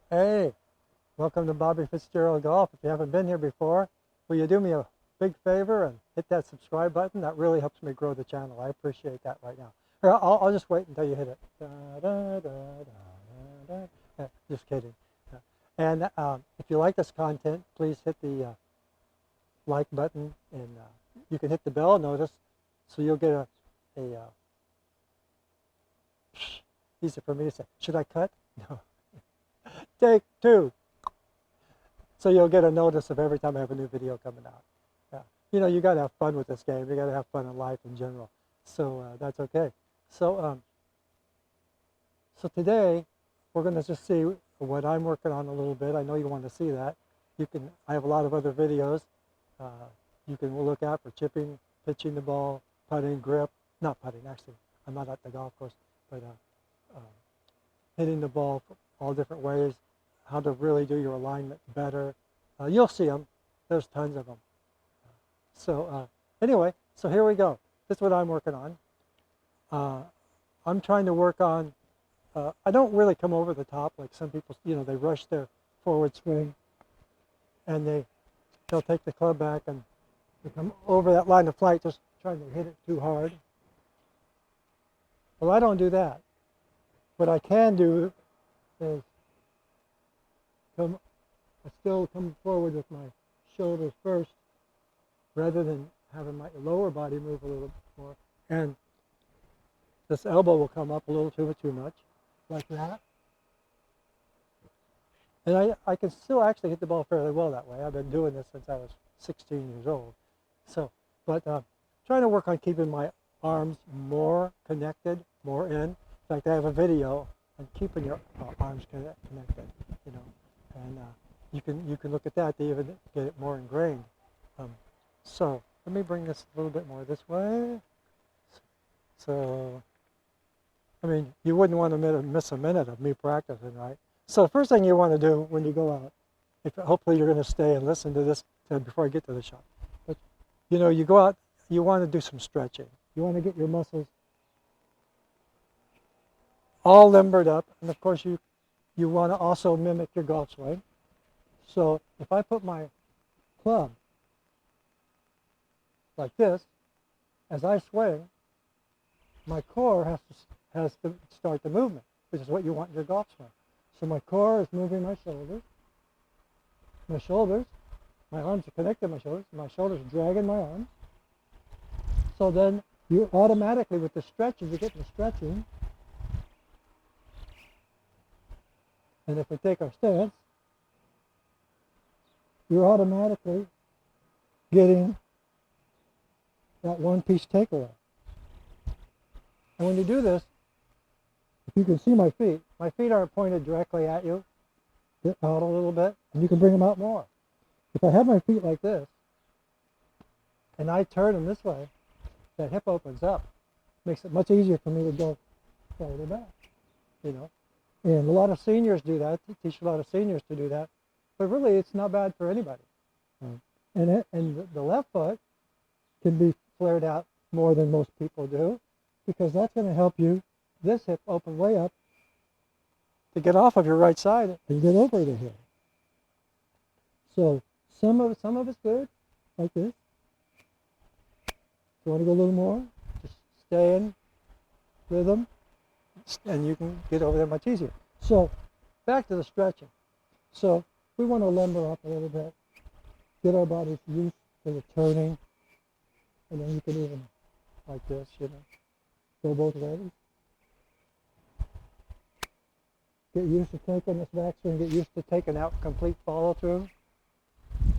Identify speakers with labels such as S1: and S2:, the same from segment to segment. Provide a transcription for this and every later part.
S1: Hey, welcome to Bobby Fitzgerald Golf. If you haven't been here before, will you do me a big favor and hit that subscribe button? That really helps me grow the channel. I appreciate that right now. Or I'll just wait until you hit it. Da, da, da, da, da. Just kidding. And if you like this content, please hit the like button, and you can hit the bell notice so you'll get a easy for me to say. Should I cut? No. Take two. So you'll get a notice of every time I have a new video coming out. Yeah. You know, you got to have fun with this game. You got to have fun in life in general. So that's okay. So today we're going to just see what I'm working on a little bit. I know you want to see that. I have a lot of other videos. Uh, you can look out for chipping, pitching the ball, putting, grip. Not putting, actually. I'm not at the golf course, but hitting the ball all different ways, how to really do your alignment better. You'll see them. There's tons of them. Anyway, so here we go. This is what I'm working on. I'm trying to work on, I don't really come over the top like some people, they rush their forward swing and they'll take the club back and they come over that line of flight just trying to hit it too hard. Well, I don't do that. What I can do is I still come forward with my shoulders first rather than having my lower body move a little more. And this elbow will come up a little too much, like that. And I can still actually hit the ball fairly well that way. I've been doing this since I was 16 years old. But trying to work on keeping my arms more connected, more in. In fact, I have a video on keeping your arms connected, and you can look at that to even get it more ingrained. So let me bring this a little bit more this way. So, I mean, you wouldn't want to miss a minute of me practicing, right? So the first thing you want to do when you go out, hopefully you're going to stay and listen to this before I get to the shot. But, you go out, you want to do some stretching. You want to get your muscles all limbered up. And of course, you want to also mimic your golf swing. So if I put my club like this, as I swing, my core has to start the movement, which is what you want in your golf swing. So my core is moving my shoulders, my arms are connected to my shoulders are dragging my arms. So then you automatically, with the stretches, you get the stretching. And if we take our stance, you're automatically getting that one-piece takeaway. And when you do this, if you can see my feet aren't pointed directly at you. Get out a little bit, and you can bring them out more. If I have my feet like this, and I turn them this way, that hip opens up. Makes it much easier for me to go forward or back, And a lot of seniors do that. I teach a lot of seniors to do that. But really, it's not bad for anybody. And the left foot can be flared out more than most people do, because that's going to help you, this hip open way up, to get off of your right side and get over the hill. So some of it's good, like this. If you want to go a little more, just stay in rhythm, and you can get over there much easier. So back to the stretching. So we want to limber up a little bit, get our bodies used to the turning, and then you can even, like this, go both ways. Get used to taking this backswing, get used to taking out complete follow through.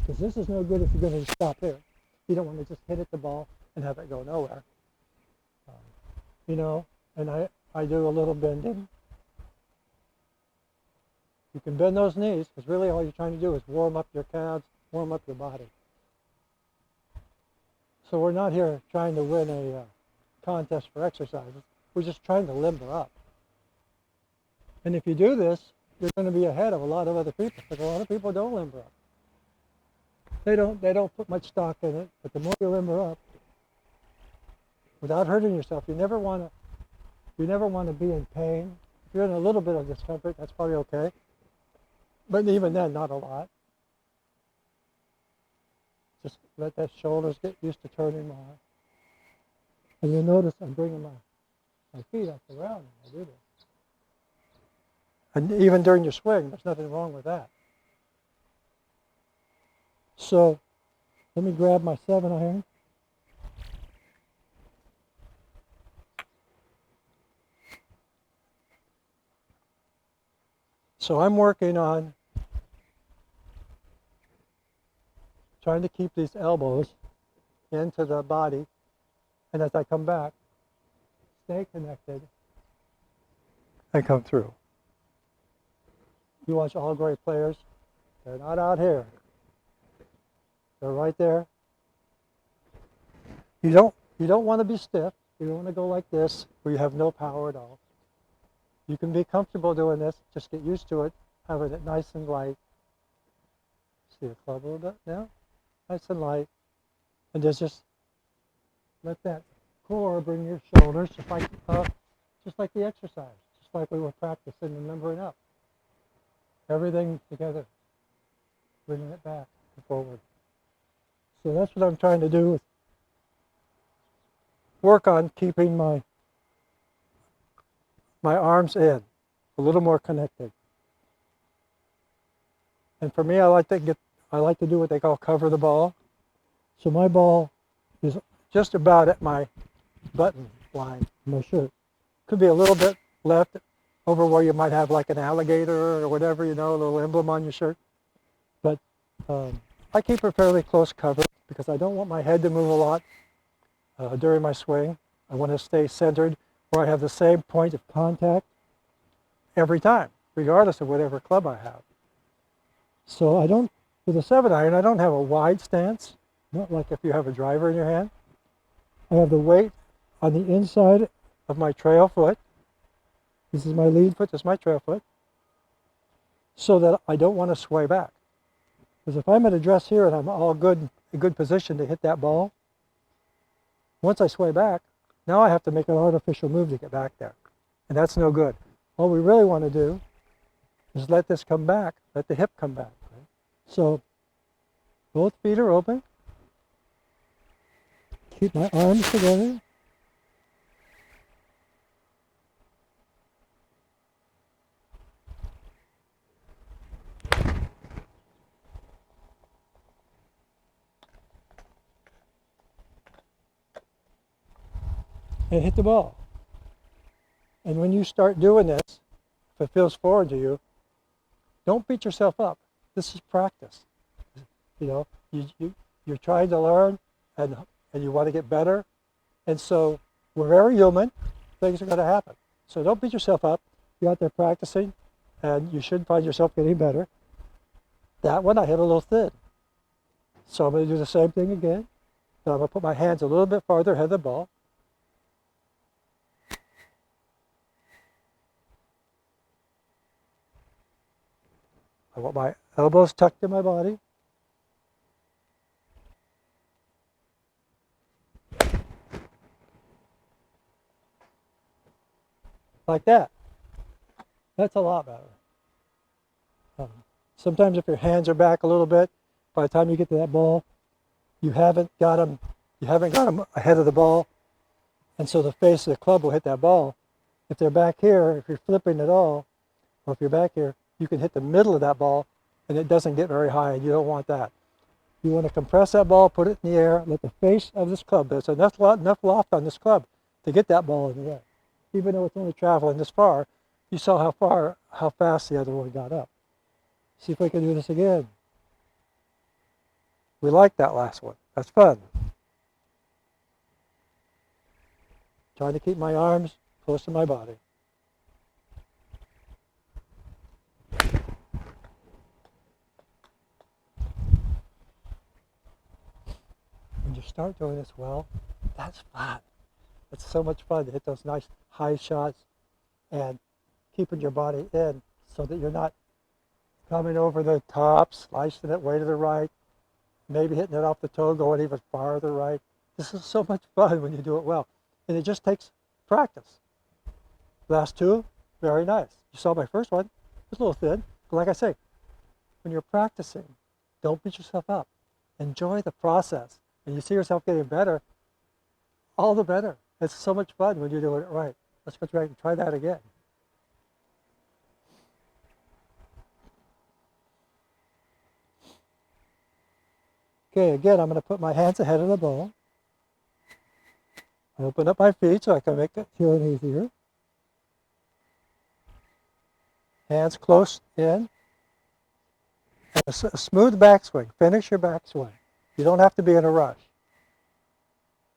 S1: Because this is no good if you're going to stop here. You don't want to just hit at the ball and have it go nowhere. And I do a little bending. You can bend those knees, because really all you're trying to do is warm up your calves, warm up your body. So we're not here trying to win a contest for exercises. We're just trying to limber up. And if you do this, you're going to be ahead of a lot of other people, because a lot of people don't limber up. They don't put much stock in it, but the more you limber up, without hurting yourself, you never want to be in pain. If you're in a little bit of discomfort, that's probably okay. But even then, not a lot. Just let that shoulders get used to turning more. And you'll notice I'm bringing my feet up around when I do this. And even during your swing, there's nothing wrong with that. So let me grab my 7-iron. So I'm working on trying to keep these elbows into the body, and as I come back, stay connected and come through. You watch all great players, they're not out here. They're right there. You don't want to be stiff. You don't want to go like this where you have no power at all. You can be comfortable doing this, just get used to it, having it nice and light. See the club a little bit now? Nice and light. And just let that core bring your shoulders, just like the exercise, just like we were practicing and numbering up. Everything together, bringing it back and forward. So that's what I'm trying to do, is work on keeping my arms in, a little more connected. And for me, I like to do what they call cover the ball. So my ball is just about at my button line in my shirt. Could be a little bit left over where you might have like an alligator or whatever, a little emblem on your shirt. But I keep it fairly close covered because I don't want my head to move a lot during my swing. I want to stay centered where I have the same point of contact every time, regardless of whatever club I have. So with a 7-iron, I don't have a wide stance, not like if you have a driver in your hand. I have the weight on the inside of my trail foot. This is my lead foot, this is my trail foot, so that I don't want to sway back. Because if I'm at address here and I'm all in good position to hit that ball, once I sway back, now I have to make an artificial move to get back there. And that's no good. All we really want to do is let this come back, let the hip come back. Right? So both feet are open. Keep my arms together. And hit the ball. And when you start doing this, if it feels foreign to you, don't beat yourself up. This is practice. You're trying to learn and you want to get better. And so we're very human. Things are going to happen. So don't beat yourself up. You're out there practicing and you should find yourself getting better. That one I hit a little thin. So I'm going to do the same thing again. Now I'm going to put my hands a little bit farther ahead of the ball. I want my elbows tucked in my body. Like that. That's a lot better. Sometimes if your hands are back a little bit, by the time you get to that ball, you haven't got them ahead of the ball, and so the face of the club will hit that ball. If they're back here, if you're flipping at all, or if you're back here, you can hit the middle of that ball and it doesn't get very high, and you don't want that. You want to compress that ball, put it in the air, let the face of this club, there's enough loft on this club to get that ball in the air. Even though it's only traveling this far, you saw how fast the other one got up. See if we can do this again. We like that last one. That's fun. Trying to keep my arms close to my body. When you start doing this well, that's fun. It's so much fun to hit those nice high shots and keeping your body in so that you're not coming over the top, slicing it way to the right, maybe hitting it off the toe, going even farther right. This is so much fun when you do it well. And it just takes practice. Last two, very nice. You saw my first one, it was a little thin, but like I say, when you're practicing, don't beat yourself up. Enjoy the process. And you see yourself getting better, all the better. It's so much fun when you're doing it right. Let's go back and try that again. Okay, again, I'm going to put my hands ahead of the ball. I open up my feet so I can make it feeling easier. Hands close in. And a smooth backswing. Finish your backswing. You don't have to be in a rush,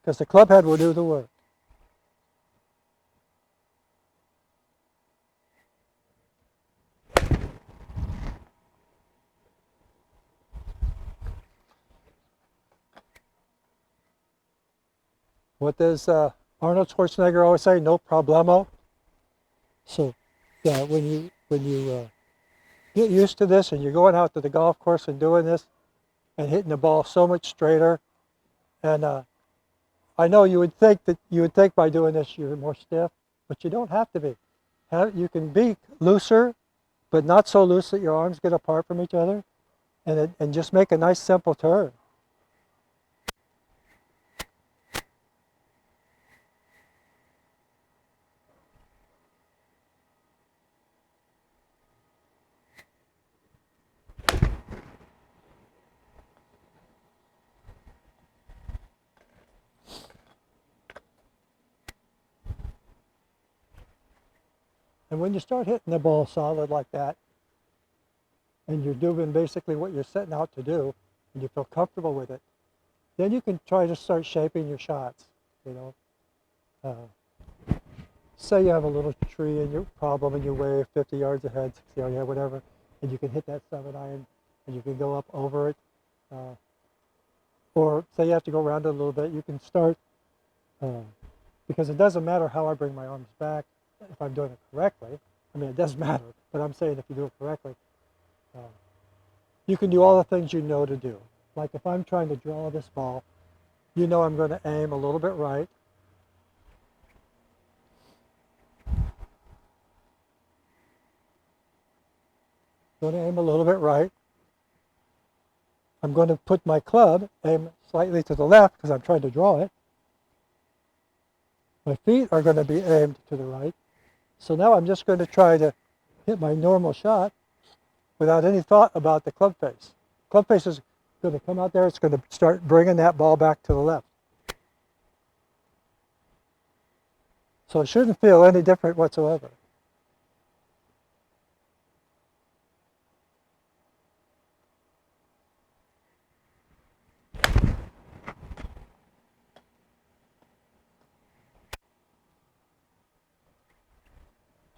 S1: because the club head will do the work. What does Arnold Schwarzenegger always say? No problemo. So, yeah, when you get used to this and you're going out to the golf course and doing this and hitting the ball so much straighter, and I know you would think by doing this you're more stiff, but you don't have to be. You can be looser, but not so loose that your arms get apart from each other, and just make a nice simple turn. And when you start hitting the ball solid like that, and you're doing basically what you're setting out to do, and you feel comfortable with it, then you can try to start shaping your shots. You know, say you have a little tree in your problem and you're way 50 yards ahead, 60 yards ahead, whatever, and you can hit that 7-iron, and you can go up over it. Or say you have to go around it a little bit, you can start, because it doesn't matter how I bring my arms back if I'm doing it correctly. I mean, it does matter, but I'm saying if you do it correctly, you can do all the things you know to do. Like if I'm trying to draw this ball, you know I'm going to aim a little bit right. Going to aim a little bit right. I'm going to put my club, aim slightly to the left because I'm trying to draw it. My feet are going to be aimed to the right. So now I'm just going to try to hit my normal shot without any thought about the club face. Club face is going to come out there. It's going to start bringing that ball back to the left. So it shouldn't feel any different whatsoever.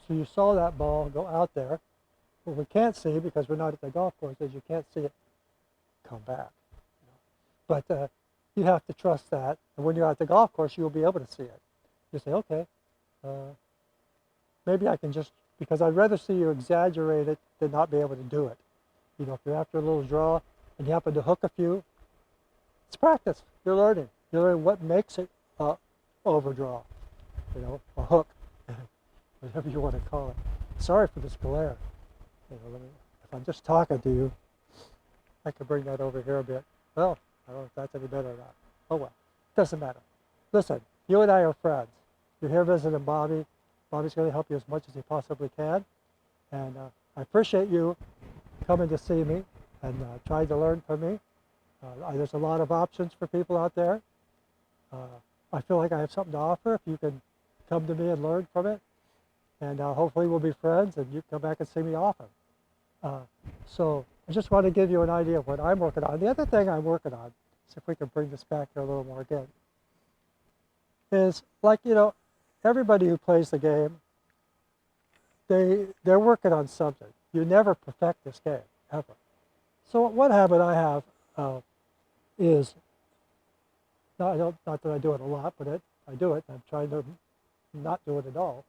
S1: So you saw that ball go out there. What we can't see, because we're not at the golf course, is you can't see it come back. But you have to trust that. And when you're at the golf course, you'll be able to see it. You say, okay, maybe I can just, because I'd rather see you exaggerate it than not be able to do it. You know, if you're after a little draw and you happen to hook a few, it's practice. You're learning. You're learning what makes it overdraw, you know, a hook, whatever you want to call it. Sorry for this glare. You know, if I'm just talking to you, I could bring that over here a bit. Well, I don't know if that's any better or not. Oh well, doesn't matter. Listen, you and I are friends. You're here visiting Bobby. Bobby's going to help you as much as he possibly can. And I appreciate you coming to see me and trying to learn from me. There's a lot of options for people out there. I feel like I have something to offer if you can come to me and learn from it. And hopefully we'll be friends and you can come back and see me often. So I just want to give you an idea of what I'm working on. The other thing I'm working on, see if we can bring this back here a little more again, is like, you know, everybody who plays the game, they're working on something. You never perfect this game, ever. So one habit I have is, not that I do it a lot, but I do it. I'm trying to not do it at all,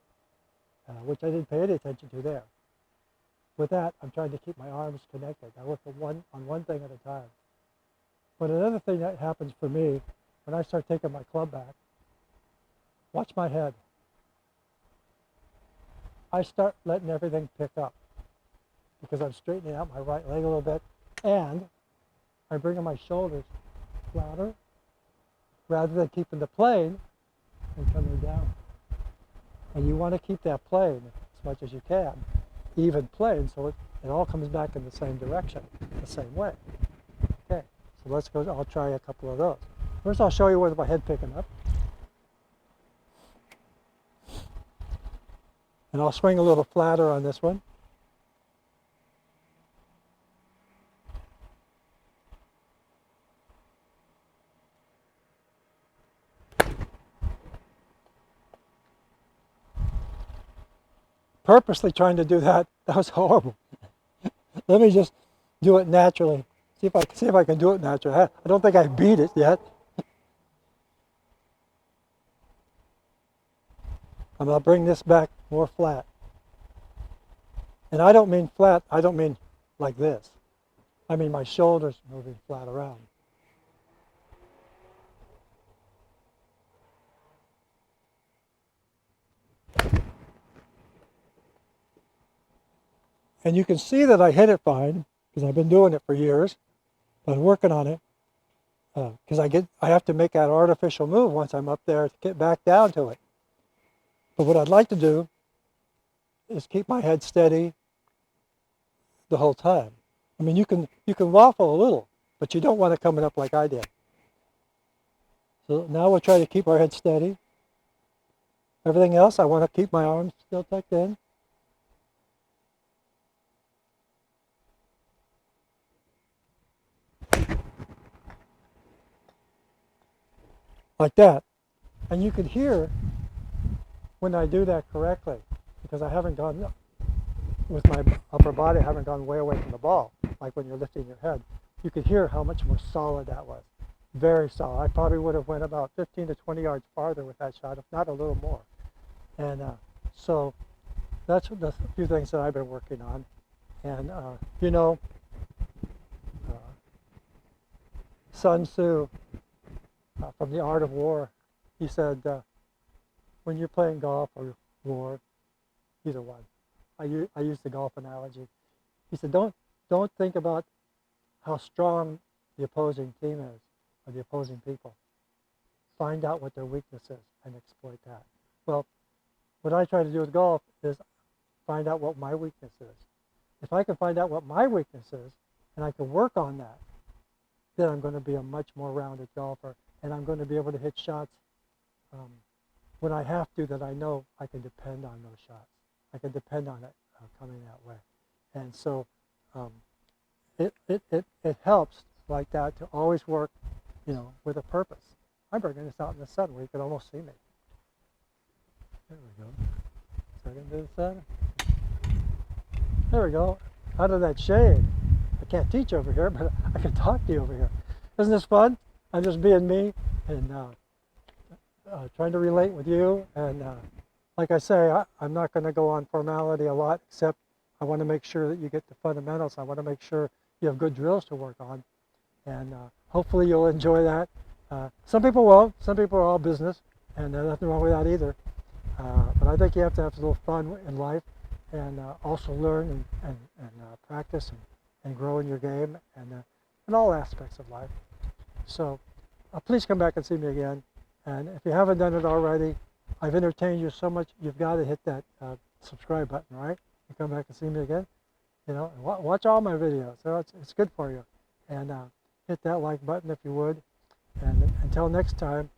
S1: which I didn't pay any attention to there. With that, I'm trying to keep my arms connected. I work on one thing at a time. But another thing that happens for me, when I start taking my club back, watch my head. I start letting everything pick up. because I'm straightening out my right leg a little bit, and I'm bringing my shoulders flatter rather than keeping the plane and coming down. And you want to keep that plane as much as you can, even plane, so it all comes back in the same direction, the same way. Okay, so let's go, I'll try a couple of those. First I'll show you with my head picking up. And I'll swing a little flatter on this one. Purposely trying to do that, that was horrible. Let me just do it naturally. See if I can do it naturally. I don't think I beat it yet. I'm going to bring this back more flat. And I don't mean flat, I don't mean like this. I mean my shoulders moving flat around. And you can see that I hit it fine, because I've been doing it for years. I've been working on it. Because I have to make that artificial move once I'm up there to get back down to it. But what I'd like to do is keep my head steady the whole time. I mean, you can waffle a little, but you don't want it coming up like I did. So now we'll try to keep our head steady. Everything else, I want to keep my arms still tucked in. Like that. And you can hear when I do that correctly, because I haven't gone, with my upper body, I haven't gone way away from the ball, like when you're lifting your head. You could hear how much more solid that was. Very solid. I probably would have went about 15 to 20 yards farther with that shot, if not a little more. And so that's a few things that I've been working on. And you know, Sun Tzu, from The Art of War, he said, when you're playing golf or war, either one, I use the golf analogy. He said, don't think about how strong the opposing team is or the opposing people. Find out what their weakness is and exploit that. Well, what I try to do with golf is find out what my weakness is. If I can find out what my weakness is and I can work on that, then I'm going to be a much more rounded golfer, and I'm going to be able to hit shots when I have to, that I know I can depend on those shots. I can depend on it coming that way. And so it helps like that to always work, you know, with a purpose. I'm bringing this out in the sun where you can almost see me. There we go. Second to the sun. There we go. Out of that shade. I can't teach over here, but I can talk to you over here. Isn't this fun? I'm just being me and trying to relate with you. And like I say, I'm not going to go on formality a lot, except I want to make sure that you get the fundamentals. I want to make sure you have good drills to work on. And hopefully you'll enjoy that. Some people won't. Some people are all business, and there's nothing wrong with that either. But I think you have to have a little fun in life, and also learn and practice and grow in your game and in all aspects of life. So please come back and see me again. And if you haven't done it already, I've entertained you so much, you've got to hit that subscribe button, right? And come back and see me again. You know, watch all my videos. So it's good for you. And hit that like button if you would. And until next time,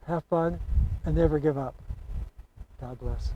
S1: have fun and never give up. God bless.